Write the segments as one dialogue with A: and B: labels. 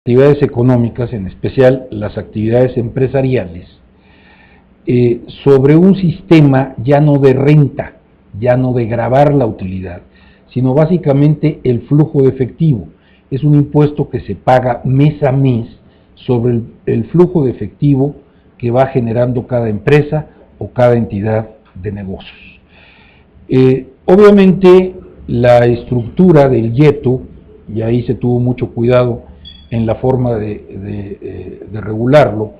A: actividades económicas, en especial las actividades empresariales, sobre un sistema ya no de renta, ya no de gravar la utilidad, sino básicamente el flujo de efectivo. Es un impuesto que se paga mes a mes sobre el flujo de efectivo que va generando cada empresa o cada entidad de negocios. Obviamente la estructura del YETU, y ahí se tuvo mucho cuidado en la forma de regularlo,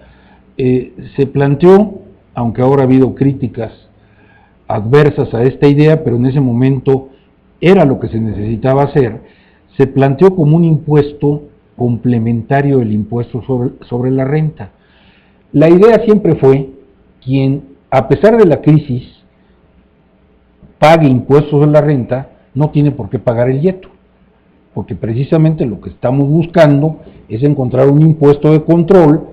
A: se planteó, aunque ahora ha habido críticas adversas a esta idea, pero en ese momento era lo que se necesitaba hacer, se planteó como un impuesto complementario del impuesto sobre la renta. La idea siempre fue quien, a pesar de la crisis, pague impuestos sobre la renta, no tiene por qué pagar el YETU, porque precisamente lo que estamos buscando es encontrar un impuesto de control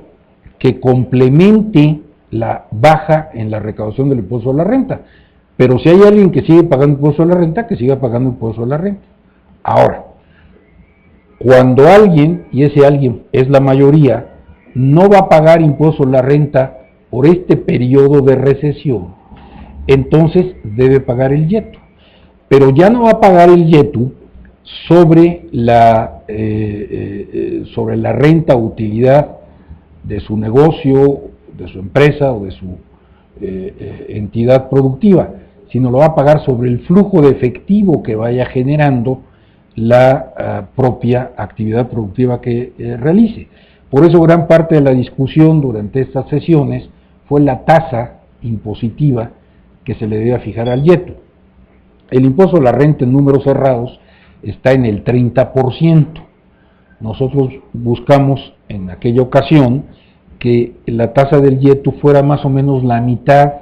A: que complemente la baja en la recaudación del impuesto sobre la renta. Pero si hay alguien que sigue pagando impuesto sobre la renta, que siga pagando impuesto sobre la renta. Ahora, cuando alguien, y ese alguien es la mayoría, no va a pagar impuesto sobre la renta por este periodo de recesión, entonces debe pagar el YETU. Pero ya no va a pagar el YETU sobre la renta o utilidad de su negocio, de su empresa o de su entidad productiva, sino lo va a pagar sobre el flujo de efectivo que vaya generando la propia actividad productiva que realice. Por eso gran parte de la discusión durante estas sesiones fue la tasa impositiva que se le debe fijar al YETU. El impuesto a la renta en números cerrados está en el 30%. Nosotros buscamos en aquella ocasión que la tasa del YETU fuera más o menos la mitad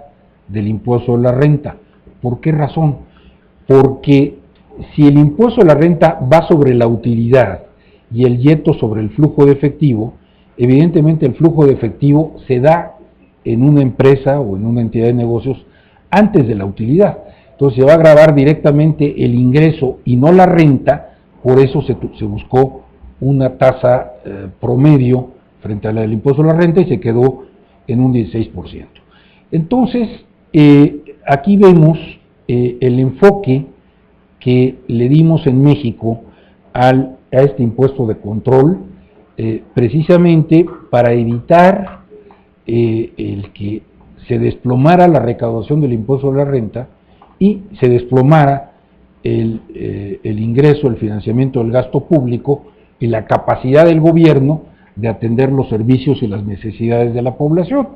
A: del impuesto a la renta. ¿Por qué razón? Porque si el impuesto a la renta va sobre la utilidad y el YETU sobre el flujo de efectivo, evidentemente el flujo de efectivo se da en una empresa o en una entidad de negocios antes de la utilidad. Entonces se va a gravar directamente el ingreso y no la renta, por eso se buscó una tasa promedio frente a la del impuesto a la renta y se quedó en un 16%. Entonces, aquí vemos el enfoque que le dimos en México a este impuesto de control, precisamente para evitar el que se desplomara la recaudación del impuesto a la renta y se desplomara el ingreso, el financiamiento del gasto público y la capacidad del gobierno de atender los servicios y las necesidades de la población.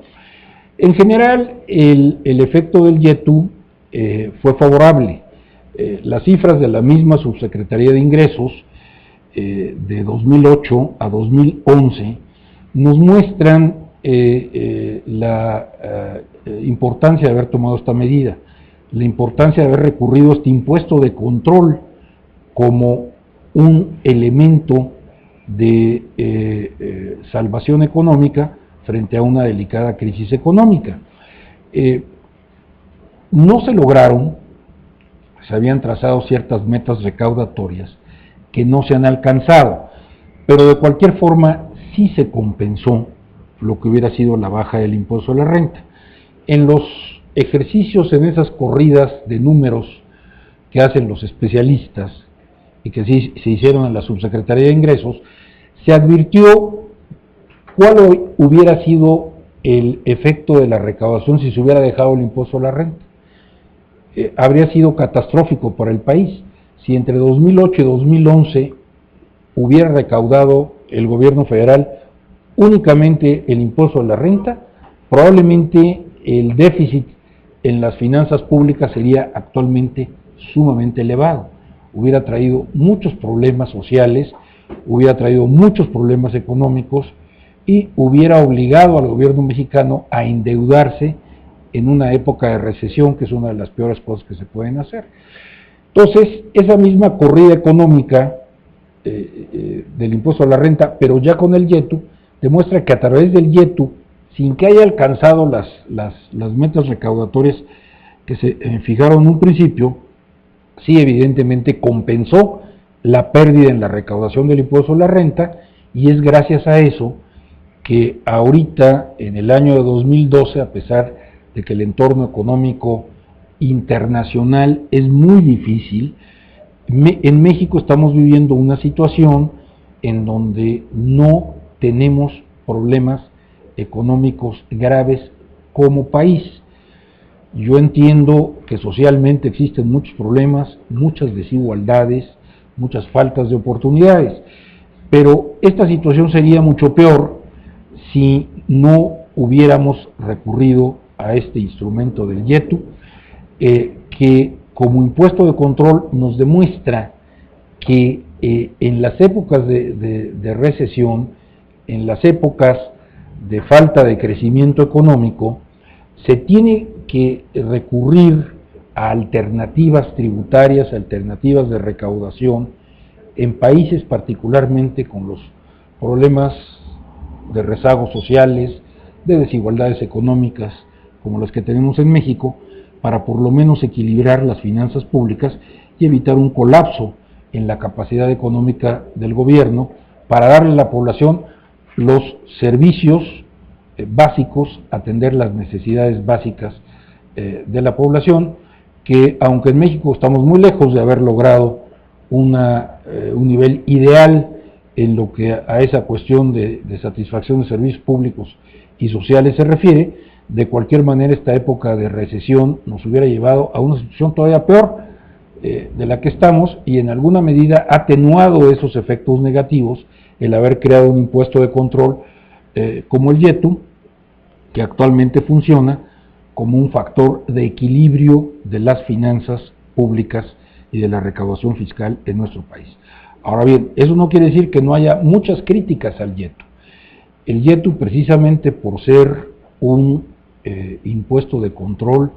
A: En general, el efecto del YETU fue favorable. Las cifras de la misma Subsecretaría de Ingresos de 2008 a 2011 nos muestran la importancia de haber tomado esta medida, la importancia de haber recurrido a este impuesto de control como un elemento de salvación económica frente a una delicada crisis económica. No se lograron, se habían trazado ciertas metas recaudatorias que no se han alcanzado, pero de cualquier forma sí se compensó lo que hubiera sido la baja del impuesto a la renta. En los ejercicios, en esas corridas de números que hacen los especialistas y que sí se hicieron en la Subsecretaría de Ingresos, se advirtió cuál hubiera sido el efecto de la recaudación si se hubiera dejado el impuesto a la renta. Habría sido catastrófico para el país. Si entre 2008 y 2011 hubiera recaudado el gobierno federal únicamente el impuesto a la renta, probablemente el déficit en las finanzas públicas sería actualmente sumamente elevado. Hubiera traído muchos problemas sociales, hubiera traído muchos problemas económicos y hubiera obligado al gobierno mexicano a endeudarse en una época de recesión, que es una de las peores cosas que se pueden hacer. Entonces, esa misma corrida económica del impuesto a la renta, pero ya con el YETU, demuestra que a través del YETU, sin que haya alcanzado las metas recaudatorias que se fijaron en un principio, sí evidentemente compensó la pérdida en la recaudación del impuesto a la renta y es gracias a eso que ahorita, en el año de 2012, a pesar de que el entorno económico internacional es muy difícil, en México estamos viviendo una situación en donde no tenemos problemas económicos graves como país. Yo entiendo que socialmente existen muchos problemas, muchas desigualdades, muchas faltas de oportunidades, pero esta situación sería mucho peor si no hubiéramos recurrido a este instrumento del YETU, que como impuesto de control nos demuestra que en las épocas de recesión, en las épocas de falta de crecimiento económico, se tiene que recurrir a alternativas tributarias, alternativas de recaudación, en países particularmente con los problemas de rezagos sociales, de desigualdades económicas, como las que tenemos en México, para por lo menos equilibrar las finanzas públicas y evitar un colapso en la capacidad económica del gobierno para darle a la población los servicios básicos, atender las necesidades básicas de la población, que aunque en México estamos muy lejos de haber logrado un nivel ideal en lo que a esa cuestión de satisfacción de servicios públicos y sociales se refiere, de cualquier manera esta época de recesión nos hubiera llevado a una situación todavía peor de la que estamos, y en alguna medida ha atenuado esos efectos negativos el haber creado un impuesto de control como el YETU, que actualmente funciona como un factor de equilibrio de las finanzas públicas y de la recaudación fiscal en nuestro país. Ahora bien, eso no quiere decir que no haya muchas críticas al YETU. El YETU, precisamente por ser un impuesto de control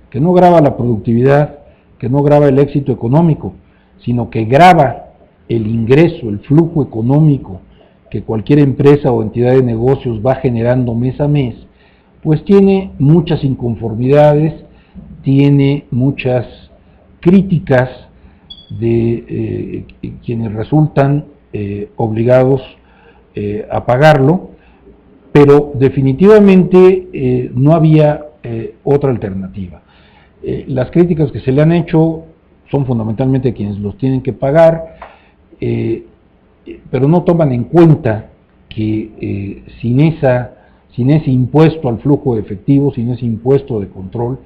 A: que no grava la productividad, que no grava el éxito económico, sino que grava el ingreso, el flujo económico que cualquier empresa o entidad de negocios va generando mes a mes, pues tiene muchas inconformidades, tiene muchas críticas de quienes resultan obligados a pagarlo, pero definitivamente no había otra alternativa. Las críticas que se le han hecho son fundamentalmente quienes los tienen que pagar, pero no toman en cuenta que sin ese impuesto al flujo de efectivo, sin ese impuesto de control,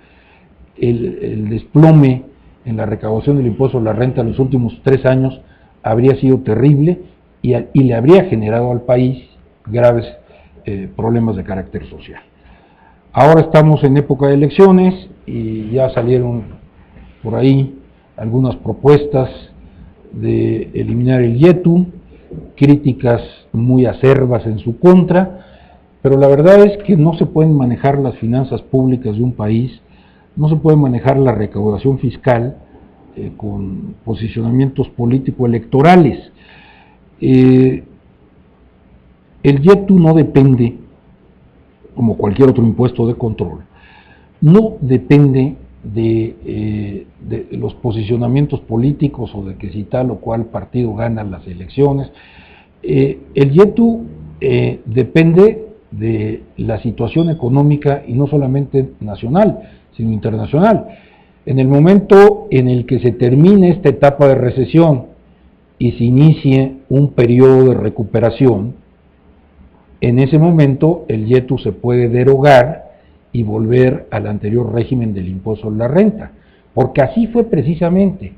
A: el desplome en la recaudación del impuesto a la renta en los últimos 3 años habría sido terrible y le habría generado al país graves problemas de carácter social. Ahora estamos en época de elecciones y ya salieron por ahí algunas propuestas de eliminar el YETU, críticas muy acerbas en su contra, pero la verdad es que no se pueden manejar las finanzas públicas de un país, no se puede manejar la recaudación fiscal con posicionamientos político-electorales. El YETU no depende, como cualquier otro impuesto de control, no depende de los posicionamientos políticos o de que si tal o cual partido gana las elecciones. El YETU depende de la situación económica, y no solamente nacional, sino internacional. En el momento en el que se termine esta etapa de recesión y se inicie un periodo de recuperación, en ese momento el YETU se puede derogar y volver al anterior régimen del impuesto a la renta, porque así fue precisamente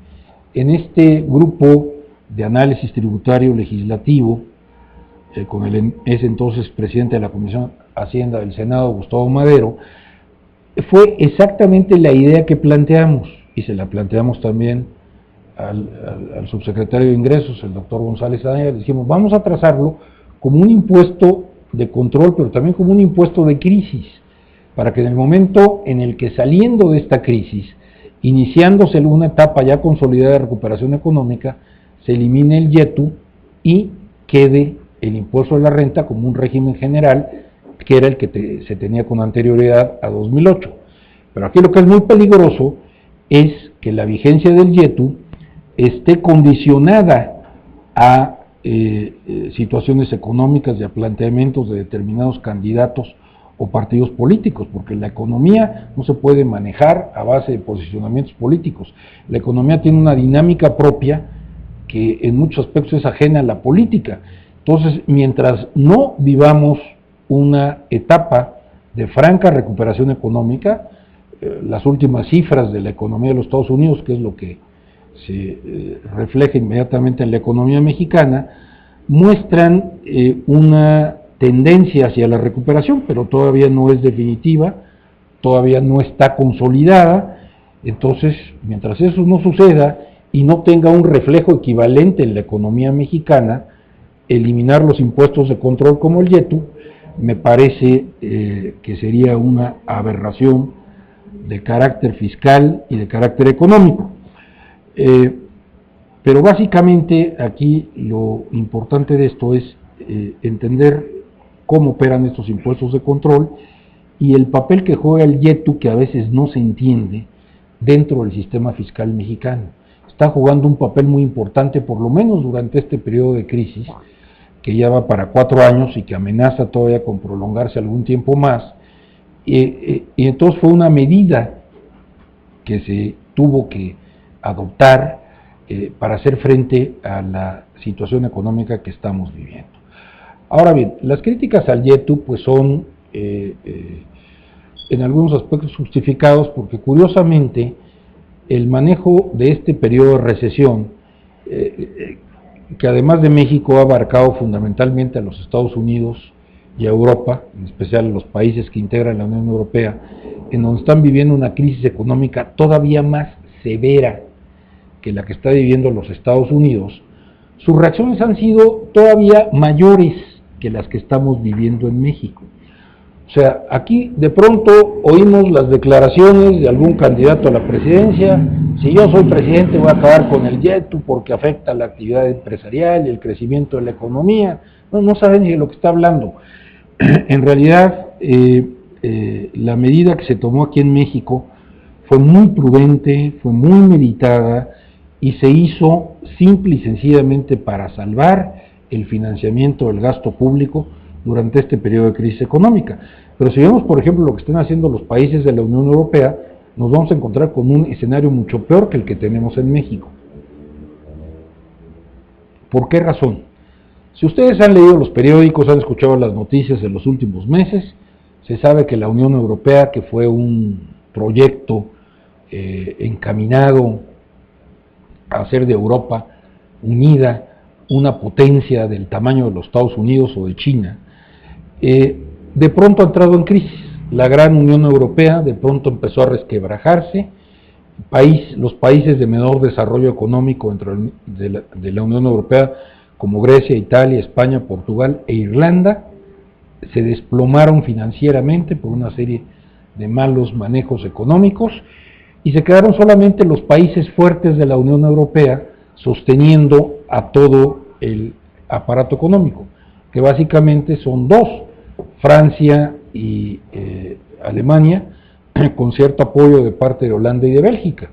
A: en este grupo de análisis tributario legislativo, con ese entonces presidente de la Comisión Hacienda del Senado, Gustavo Madero. Fue exactamente la idea que planteamos, y se la planteamos también al subsecretario de Ingresos, el doctor González Adaya. Le dijimos, vamos a trazarlo como un impuesto de control, pero también como un impuesto de crisis, para que en el momento en el que, saliendo de esta crisis, iniciándose una etapa ya consolidada de recuperación económica, se elimine el YETU y quede el impuesto a la renta como un régimen general, que era el que se tenía con anterioridad a 2008. Pero aquí lo que es muy peligroso es que la vigencia del YETU esté condicionada a situaciones económicas y a planteamientos de determinados candidatos o partidos políticos, porque la economía no se puede manejar a base de posicionamientos políticos. La economía tiene una dinámica propia que en muchos aspectos es ajena a la política. Entonces, mientras no vivamos una etapa de franca recuperación económica, las últimas cifras de la economía de los Estados Unidos, que es lo que se refleja inmediatamente en la economía mexicana, muestran una tendencia hacia la recuperación, pero todavía no es definitiva, todavía no está consolidada. Entonces, mientras eso no suceda y no tenga un reflejo equivalente en la economía mexicana, eliminar los impuestos de control como el YETU me parece que sería una aberración de carácter fiscal y de carácter económico. Pero básicamente aquí lo importante de esto es entender cómo operan estos impuestos de control y el papel que juega el YETU, que a veces no se entiende dentro del sistema fiscal mexicano. Está jugando un papel muy importante, por lo menos durante este periodo de crisis, que ya va para 4 años y que amenaza todavía con prolongarse algún tiempo más, y entonces fue una medida que se tuvo que adoptar para hacer frente a la situación económica que estamos viviendo. Ahora bien, las críticas al YETU pues son en algunos aspectos justificados, porque curiosamente el manejo de este periodo de recesión, que además de México ha abarcado fundamentalmente a los Estados Unidos y a Europa, en especial a los países que integran la Unión Europea, en donde están viviendo una crisis económica todavía más severa que la que está viviendo los Estados Unidos, sus reacciones han sido todavía mayores que las que estamos viviendo en México. O sea, aquí de pronto oímos las declaraciones de algún candidato a la presidencia: si yo soy presidente voy a acabar con el YETU porque afecta la actividad empresarial y el crecimiento de la economía. No saben ni de lo que está hablando. En realidad, la medida que se tomó aquí en México fue muy prudente, fue muy meditada y se hizo simple y sencillamente para salvar el financiamiento del gasto público durante este periodo de crisis económica. Pero si vemos, por ejemplo, lo que están haciendo los países de la Unión Europea, nos vamos a encontrar con un escenario mucho peor que el que tenemos en México. ¿Por qué razón? Si ustedes han leído los periódicos, han escuchado las noticias de los últimos meses, se sabe que la Unión Europea, que fue un proyecto encaminado a hacer de Europa unida una potencia del tamaño de los Estados Unidos o de China, de pronto ha entrado en crisis. La gran Unión Europea de pronto empezó a resquebrajarse. Los países de menor desarrollo económico dentro de la Unión Europea, como Grecia, Italia, España, Portugal e Irlanda, se desplomaron financieramente por una serie de malos manejos económicos y se quedaron solamente los países fuertes de la Unión Europea sosteniendo a todo el aparato económico, que básicamente son dos: Francia y Alemania, con cierto apoyo de parte de Holanda y de Bélgica,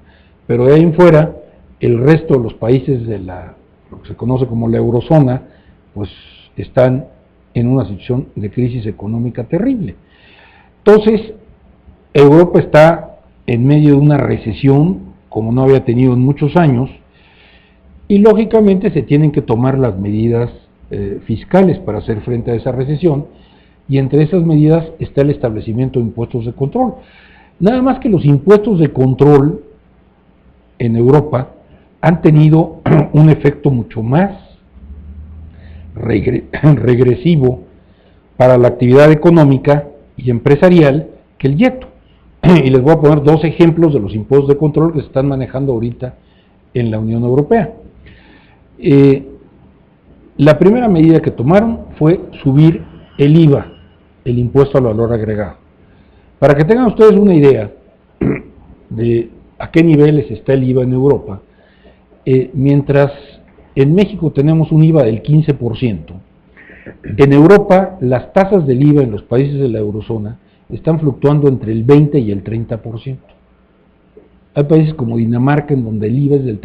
A: pero de ahí en fuera el resto de los países de lo que se conoce como la eurozona, pues están en una situación de crisis económica terrible. Entonces, Europa está en medio de una recesión como no había tenido en muchos años, y lógicamente se tienen que tomar las medidas fiscales para hacer frente a esa recesión, y entre esas medidas está el establecimiento de impuestos de control. Nada más que los impuestos de control en Europa han tenido un efecto mucho más regresivo para la actividad económica y empresarial que el YETU. Y les voy a poner 2 ejemplos de los impuestos de control que se están manejando ahorita en la Unión Europea. La primera medida que tomaron fue subir el IVA, el impuesto al valor agregado. Para que tengan ustedes una idea de a qué niveles está el IVA en Europa, mientras en México tenemos un IVA del 15%, en Europa las tasas del IVA en los países de la eurozona están fluctuando entre el 20 y el 30%. Hay países como Dinamarca en donde el IVA es del 30%.